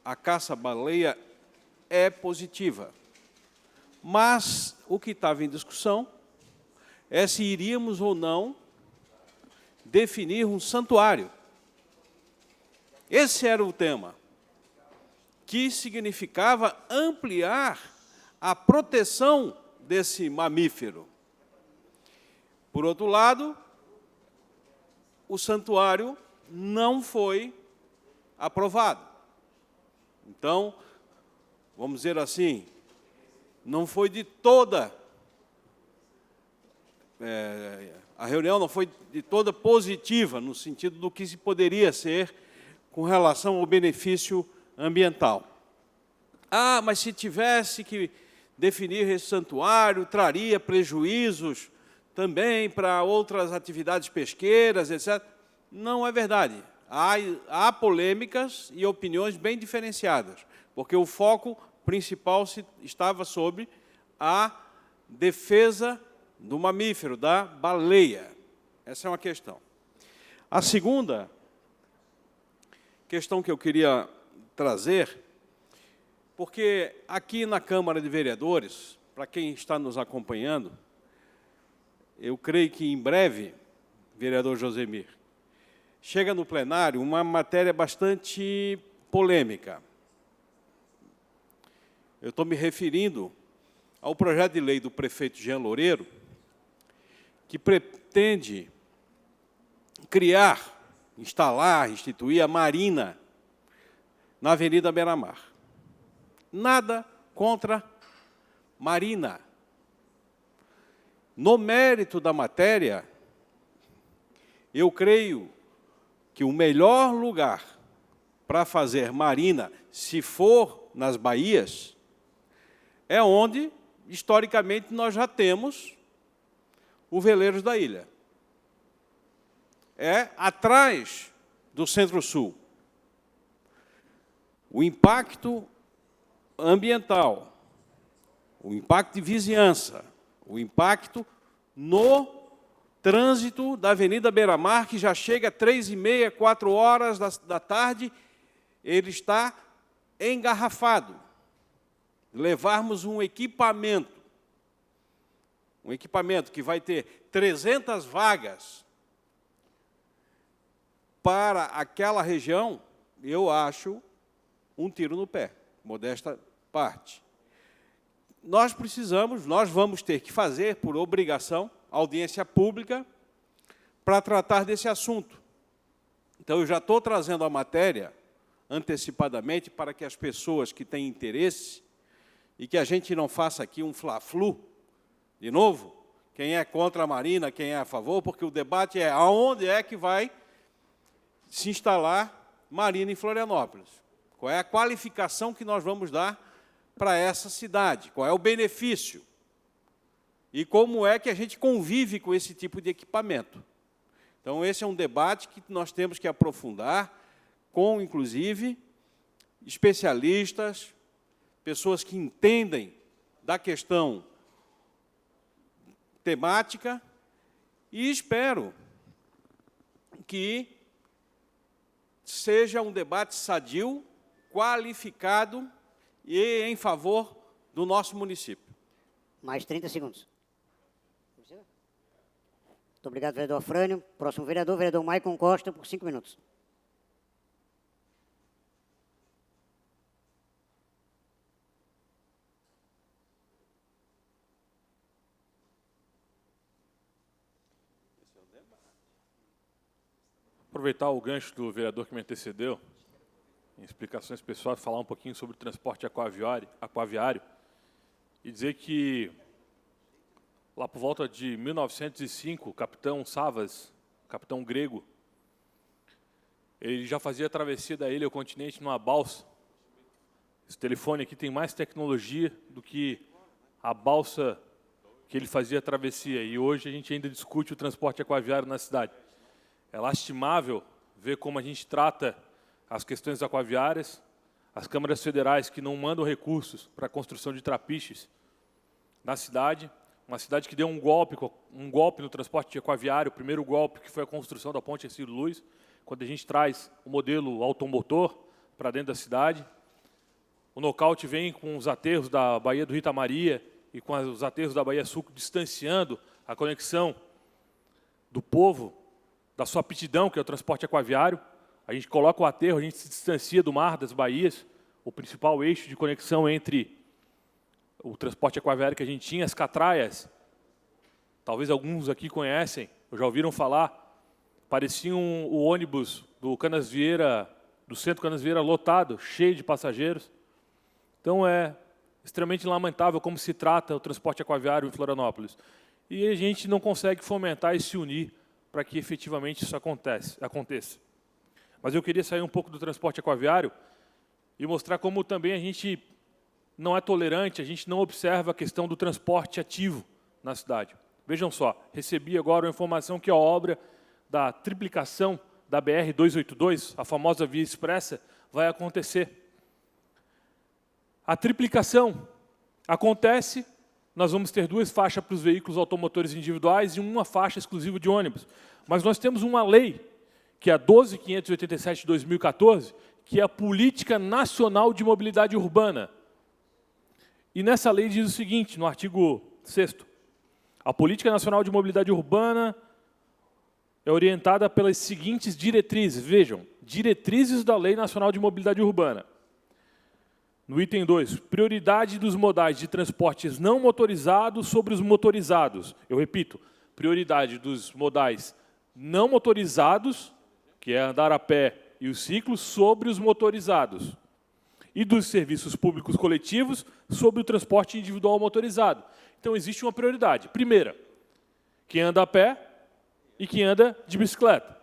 a caça-baleia é positiva. Mas o que estava em discussão é se iríamos ou não definir um santuário. Esse era o tema, que significava ampliar a proteção desse mamífero. Por outro lado, o santuário não foi aprovado. Então, vamos dizer assim, não foi de toda a reunião não foi de toda positiva, no sentido do que se poderia ser com relação ao benefício ambiental. Ah, mas se tivesse que definir esse santuário, traria prejuízos também para outras atividades pesqueiras, etc. Não é verdade. Há polêmicas e opiniões bem diferenciadas, porque o foco principal estava sobre a defesa do mamífero, da baleia. Essa é uma questão. A segunda questão que eu queria trazer, porque aqui na Câmara de Vereadores, para quem está nos acompanhando, eu creio que em breve, vereador Josemir, chega no plenário uma matéria bastante polêmica. Eu estou me referindo ao projeto de lei do prefeito Jean Loureiro, que pretende criar, instalar, instituir a Marina na Avenida Beira-Mar. Nada contra Marina. No mérito da matéria, eu creio que o melhor lugar para fazer Marina, se for nas baías, é onde, historicamente, nós já temos o Veleiros da Ilha. É atrás do Centro-Sul. O impacto ambiental, o impacto de vizinhança, o impacto no trânsito da Avenida Beira-Mar, que já chega a 3h30, 4 horas da tarde, ele está engarrafado. Levarmos um equipamento que vai ter 300 vagas para aquela região, eu acho um tiro no pé, modesta parte. Nós vamos ter que fazer, por obrigação, audiência pública para tratar desse assunto. Então, eu já estou trazendo a matéria antecipadamente para que as pessoas que têm interesse e que a gente não faça aqui um fla-flu, de novo, quem é contra a Marina, quem é a favor, porque o debate é aonde é que vai se instalar Marina em Florianópolis. Qual é a qualificação que nós vamos dar para essa cidade? Qual é o benefício? E como é que a gente convive com esse tipo de equipamento? Então, esse é um debate que nós temos que aprofundar com, inclusive, especialistas, pessoas que entendem da questão temática, e espero que seja um debate sadio, qualificado e em favor do nosso município.
Mais 30 segundos. Muito obrigado, vereador Afrânio. Próximo vereador, vereador Maicon Costa, por 5 minutos.
Aproveitar o gancho do vereador que me antecedeu, em explicações pessoais, falar um pouquinho sobre o transporte aquaviário e dizer que, lá por volta de 1905, o capitão Savas, capitão grego, ele já fazia a travessia da ilha ao continente numa balsa. Esse telefone aqui tem mais tecnologia do que a balsa que ele fazia a travessia, e hoje a gente ainda discute o transporte aquaviário na cidade. É lastimável ver como a gente trata as questões aquaviárias, as câmaras federais que não mandam recursos para a construção de trapiches na cidade, uma cidade que deu um golpe no transporte aquaviário, o primeiro golpe que foi a construção da ponte Ercílio Luz, quando a gente traz o modelo automotor para dentro da cidade. O nocaute vem com os aterros da Baía do Rita Maria e com os aterros da Baía Sul, distanciando a conexão do povo da sua aptidão, que é o transporte aquaviário. A gente coloca o aterro, a gente se distancia do mar, das baías, o principal eixo de conexão entre o transporte aquaviário que a gente tinha, as catraias. Talvez alguns aqui conhecem, ou já ouviram falar, pareciam o ônibus do Canasvieira, do centro Canasvieira lotado, cheio de passageiros. Então, é extremamente lamentável como se trata o transporte aquaviário em Florianópolis. e a gente não consegue fomentar e se unir para que efetivamente isso aconteça. Mas eu queria sair um pouco do transporte aquaviário e mostrar como também a gente não é tolerante, a gente não observa a questão do transporte ativo na cidade. Vejam só, recebi agora uma informação que a obra da triplicação da BR-282, a famosa Via Expressa, vai acontecer. A triplicação acontece, nós vamos ter 2 faixas para os veículos automotores individuais e uma faixa exclusiva de ônibus. Mas nós temos uma lei, que é a 12.587 de 2014, que é a Política Nacional de Mobilidade Urbana. E nessa lei diz o seguinte, no artigo 6º, a Política Nacional de Mobilidade Urbana é orientada pelas seguintes diretrizes. Vejam, diretrizes da Lei Nacional de Mobilidade Urbana. No item 2, prioridade dos modais de transportes não motorizados sobre os motorizados. Eu repito, prioridade dos modais não motorizados, que é andar a pé e os ciclos, sobre os motorizados. E dos serviços públicos coletivos sobre o transporte individual motorizado. Então, existe uma prioridade. Primeira, quem anda a pé e quem anda de bicicleta.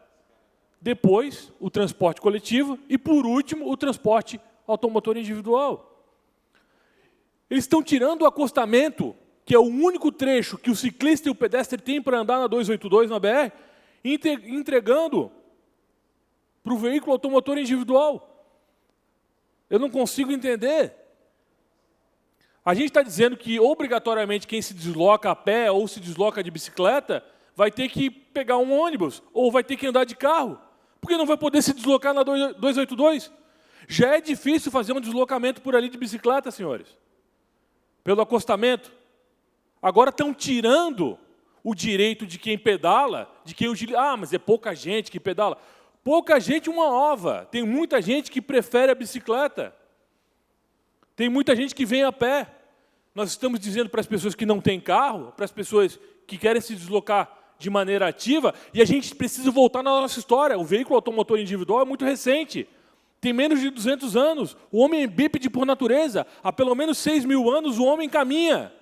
Depois, o transporte coletivo e, por último, o transporte automotor individual. Eles estão tirando o acostamento, que é o único trecho que o ciclista e o pedestre têm para andar na 282, na BR, e entregando para o veículo automotor individual. Eu não consigo entender. A gente está dizendo que, obrigatoriamente, quem se desloca a pé ou se desloca de bicicleta vai ter que pegar um ônibus ou vai ter que andar de carro, porque não vai poder se deslocar na 282. Já é difícil fazer um deslocamento por ali de bicicleta, senhores, pelo acostamento. Agora estão tirando o direito de quem pedala, de quem utiliza. Ah, mas é pouca gente que pedala. Pouca gente, uma ova. Tem muita gente que prefere a bicicleta. Tem muita gente que vem a pé. Nós estamos dizendo para as pessoas que não têm carro, para as pessoas que querem se deslocar de maneira ativa, e a gente precisa voltar na nossa história. O veículo automotor individual é muito recente. Tem menos de 200 anos. O homem é bípede por natureza. Há pelo menos 6.000 anos o homem caminha.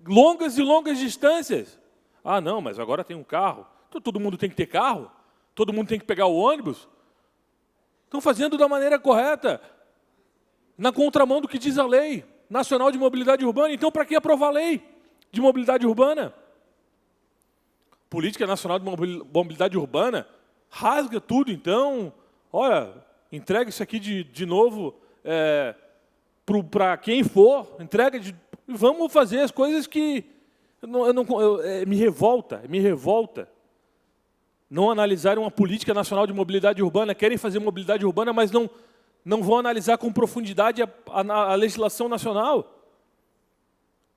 Longas e longas distâncias. Ah, não, mas agora tem um carro. Então, todo mundo tem que ter carro? Todo mundo tem que pegar o ônibus? Estão fazendo da maneira correta, na contramão do que diz a Lei Nacional de Mobilidade Urbana. Então, para que aprovar a Lei de Mobilidade Urbana? Política Nacional de Mobilidade Urbana rasga tudo, então, olha, entrega isso aqui de novo para quem for, entrega vamos fazer as coisas que me revolta. Não analisarem uma política nacional de mobilidade urbana, querem fazer mobilidade urbana, mas não vão analisar com profundidade a legislação nacional.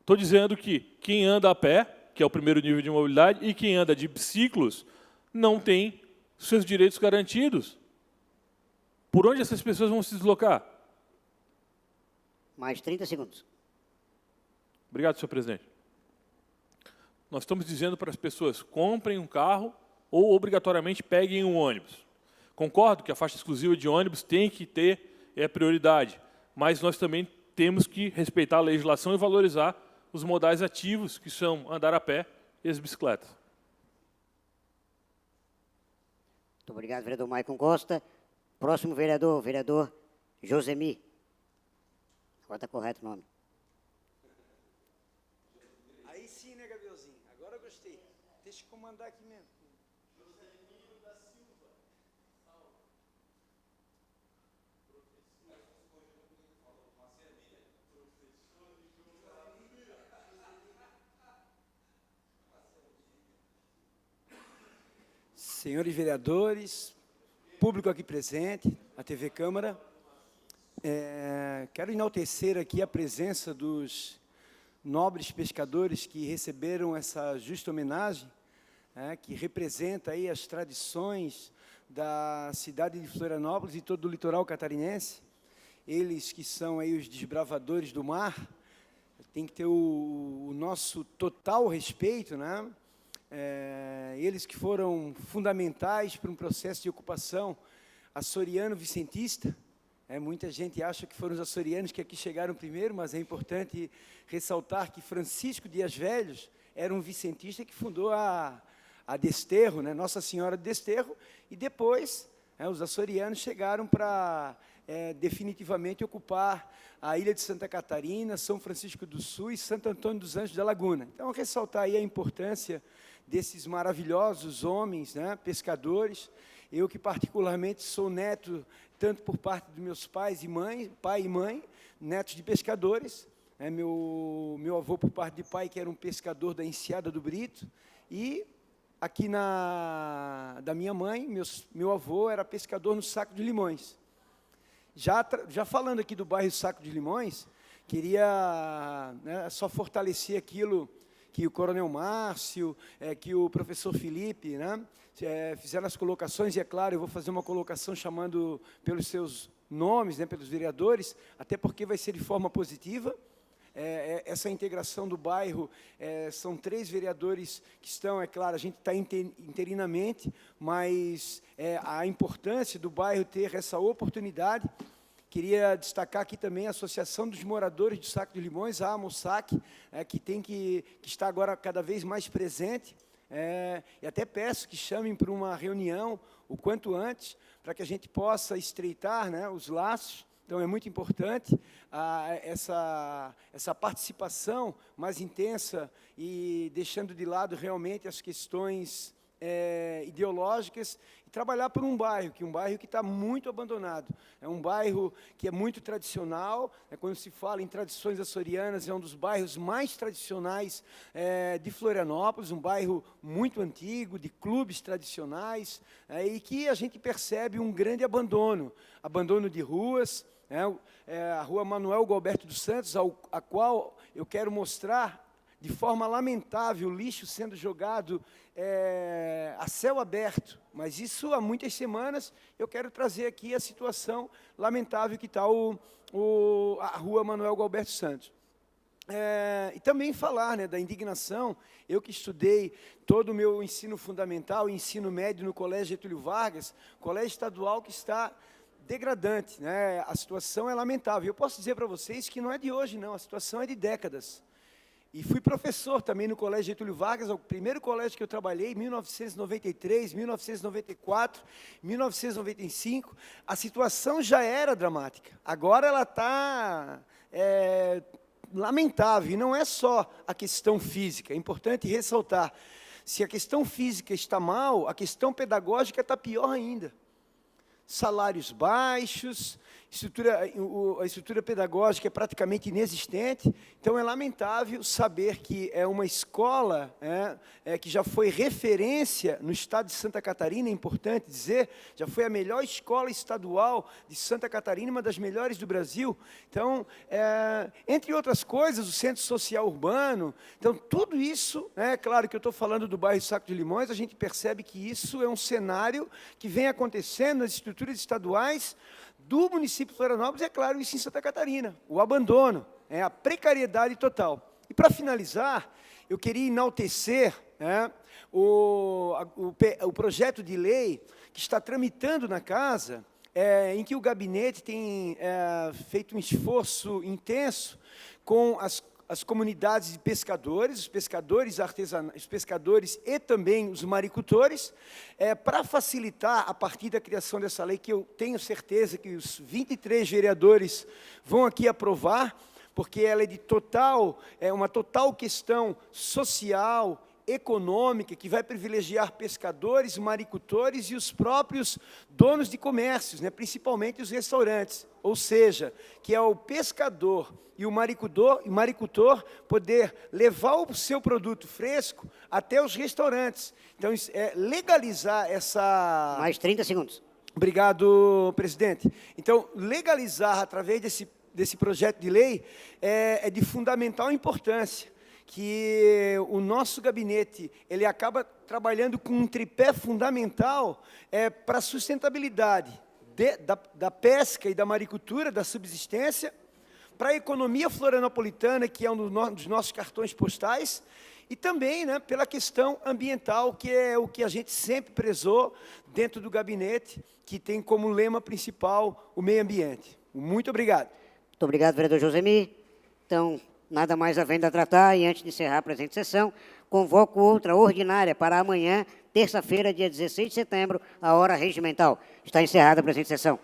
Estou dizendo que quem anda a pé, que é o primeiro nível de mobilidade, e quem anda de ciclos, não tem seus direitos garantidos. Por onde essas pessoas vão se deslocar?
Mais 30 segundos.
Obrigado, senhor presidente. Nós estamos dizendo para as pessoas, comprem um carro ou, obrigatoriamente, peguem um ônibus. Concordo que a faixa exclusiva de ônibus tem que ter prioridade, mas nós também temos que respeitar a legislação e valorizar os modais ativos, que são andar a pé e as bicicletas.
Muito obrigado, vereador Maicon Costa. Próximo vereador Josemi. Agora está correto o nome.
Aí sim, né, Gabrielzinho? Agora eu gostei. Deixa eu comandar aqui mesmo. Senhores vereadores, público aqui presente, a TV Câmara, quero enaltecer aqui a presença dos nobres pescadores que receberam essa justa homenagem, que representa aí as tradições da cidade de Florianópolis e todo o litoral catarinense. Eles que são aí os desbravadores do mar, tem que ter o nosso total respeito, né? Eles que foram fundamentais para um processo de ocupação açoriano-vicentista. Muita gente acha que foram os açorianos que aqui chegaram primeiro, mas é importante ressaltar que Francisco Dias Velhos era um vicentista que fundou a Desterro, né, Nossa Senhora de Desterro, e depois os açorianos chegaram para definitivamente ocupar a ilha de Santa Catarina, São Francisco do Sul e Santo Antônio dos Anjos da Laguna. Então, ressaltar aí a importância desses maravilhosos homens, né, pescadores. Eu que particularmente sou neto, tanto por parte dos meus pais e mãe, pai e mãe, netos de pescadores. Meu avô por parte de pai, que era um pescador da Enseada do Brito, e aqui da minha mãe, meu avô era pescador no Saco de Limões. Já falando aqui do bairro Saco de Limões, queria, né, só fortalecer aquilo que o Coronel Márcio, que o professor Felipe, né, fizeram as colocações, e é claro, eu vou fazer uma colocação chamando pelos seus nomes, né, pelos vereadores, até porque vai ser de forma positiva. Essa integração do bairro, são 3 vereadores que estão, é claro, a gente está interinamente, mas a importância do bairro ter essa oportunidade. Queria destacar aqui também a Associação dos Moradores do Saco de Limões, a AMOSAC, que está agora cada vez mais presente, e até peço que chamem para uma reunião o quanto antes, para que a gente possa estreitar, né, os laços. Então, é muito importante essa participação mais intensa e deixando de lado realmente as questões ideológicas, e trabalhar por um bairro que está muito abandonado. É um bairro que é muito tradicional, quando se fala em tradições açorianas, é um dos bairros mais tradicionais de Florianópolis, um bairro muito antigo, de clubes tradicionais, e que a gente percebe um grande abandono de ruas, a Rua Manuel Galberto dos Santos, a qual eu quero mostrar de forma lamentável o lixo sendo jogado a céu aberto. Mas isso há muitas semanas. Eu quero trazer aqui a situação lamentável que está a Rua Manuel Galberto Santos. E também falar, né, da indignação. Eu que estudei todo o meu ensino fundamental e ensino médio no Colégio Getúlio Vargas, colégio estadual que está degradante, né? A situação é lamentável. Eu posso dizer para vocês que não é de hoje, não. A situação é de décadas. E fui professor também no Colégio Getúlio Vargas, o primeiro colégio que eu trabalhei, em 1993, 1994, 1995. A situação já era dramática. Agora ela está lamentável. E não é só a questão física. É importante ressaltar. Se a questão física está mal, a questão pedagógica está pior ainda. Salários baixos, a estrutura pedagógica é praticamente inexistente. Então, é lamentável saber que é uma escola que já foi referência no estado de Santa Catarina, é importante dizer, já foi a melhor escola estadual de Santa Catarina, uma das melhores do Brasil. Então, entre outras coisas, o Centro Social Urbano. Então, tudo isso, claro que eu estou falando do bairro Saco de Limões, a gente percebe que isso é um cenário que vem acontecendo nas estruturas estaduais do município de Florianópolis, é claro, isso em Santa Catarina, o abandono, a precariedade total. E, para finalizar, eu queria enaltecer o projeto de lei que está tramitando na casa, em que o gabinete tem feito um esforço intenso com as comunidades de pescadores, os pescadores artesanais, os pescadores e também os maricultores, para facilitar, a partir da criação dessa lei, que eu tenho certeza que os 23 vereadores vão aqui aprovar, porque ela é uma total questão social, econômica, que vai privilegiar pescadores, maricultores e os próprios donos de comércios, principalmente os restaurantes. Ou seja, que é o pescador e o maricultor poder levar o seu produto fresco até os restaurantes. Então, legalizar essa...
Mais 30 segundos.
Obrigado, presidente. Então, legalizar através desse projeto de lei é de fundamental importância, que o nosso gabinete ele acaba trabalhando com um tripé fundamental para a sustentabilidade da pesca e da maricultura, da subsistência, para a economia florianopolitana, que é um dos nossos cartões postais, e também pela questão ambiental, que é o que a gente sempre prezou dentro do gabinete, que tem como lema principal o meio ambiente. Muito obrigado.
Muito obrigado, vereador Josemi. Então, Nada mais havendo a tratar, e antes de encerrar a presente sessão, convoco outra ordinária para amanhã, terça-feira, dia 16 de setembro, a hora regimental. Está encerrada a presente sessão.